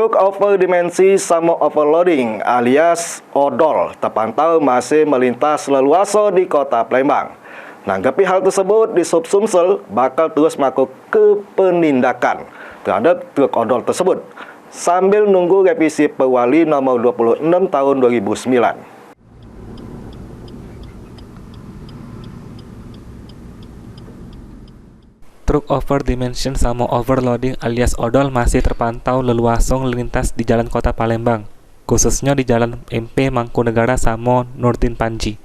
Truk overdimensi sama overloading alias odol terpantau masih melintas leluasa di kota Palembang. Nanggapi hal tersebut, di Sub Sumsel bakal terus melakukan penindakan terhadap truk odol tersebut sambil nunggu revisi Perwali nomor 26 tahun 2009. Truk overdimension sama overloading alias odol masih terpantau leluasa melintas di jalan kota Palembang, khususnya di Jalan MP Mangkunegara sama Nurdin Panji.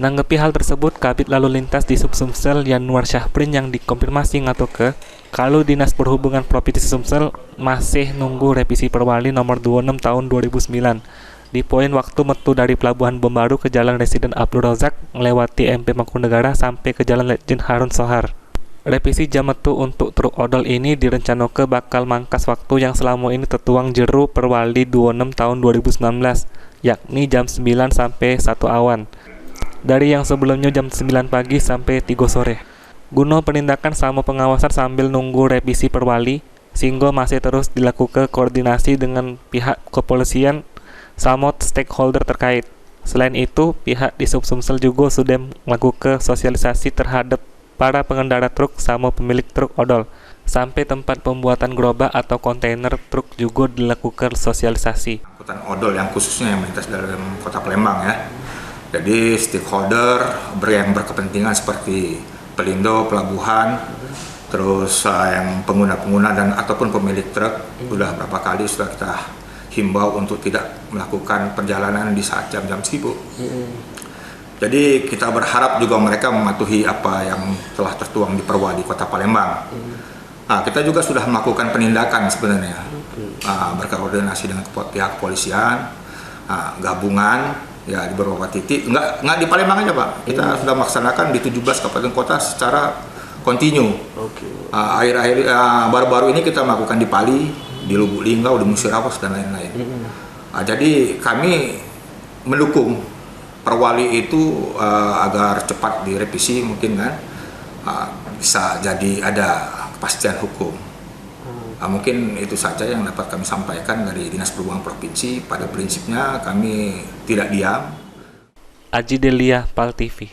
Nanggapi hal tersebut, Kabid Lalu Lintas di Sub Sumsel Yanuar Syahprin yang dikonfirmasi ngatoke kalau Dinas Perhubungan Provinsi Sumsel masih nunggu revisi Perwali nomor 26 tahun 2009 di poin waktu metu dari Pelabuhan Bombaru ke Jalan Residen Abdul Razak melewati MP Mangkunegara sampai ke Jalan Letjen Harun Sohar. Revisi jam metu untuk truk odol ini direncanakan bakal mangkas waktu yang selama ini tertuang jeru Perwali 26 tahun 2019, yakni jam 9 sampai 1 awan, dari yang sebelumnya jam 9 pagi sampai 3 sore. Guna penindakan sama pengawasan sambil nunggu revisi Perwali, sehingga masih terus dilakukan koordinasi dengan pihak kepolisian sama stakeholder terkait. Selain itu, pihak di Sub Sumsel juga sudah melakukan sosialisasi terhadap para pengendara truk sama pemilik truk odol. Sampai tempat pembuatan gerobak atau kontainer truk juga dilakukan sosialisasi. Angkutan odol yang khususnya yang melintas dalam kota Palembang ya. Jadi stakeholder yang berkepentingan seperti pelindo, pelabuhan, terus yang pengguna-pengguna dan ataupun pemilik truk sudah berapa kali sudah kita himbau untuk tidak melakukan perjalanan di saat jam-jam sibuk. Jadi kita berharap juga mereka mematuhi apa yang telah tertuang di Perwali Kota Palembang. Nah, kita juga sudah melakukan penindakan sebenarnya, berkoordinasi dengan pihak kepolisian, gabungan ya di beberapa titik. Nggak di Palembang aja Pak, kita sudah melaksanakan di 17 kabupaten kota secara kontinu. Akhir-akhir baru-baru ini kita melakukan di Pali, di Lubuk Linggau, di Musirawas dan lain-lain. Jadi kami mendukung Perwali itu agar cepat direvisi mungkin kan, bisa jadi ada kepastian hukum. Mungkin itu saja yang dapat kami sampaikan dari Dinas Perhubungan Provinsi. Pada prinsipnya kami tidak diam. Aji Delia, PAL TV.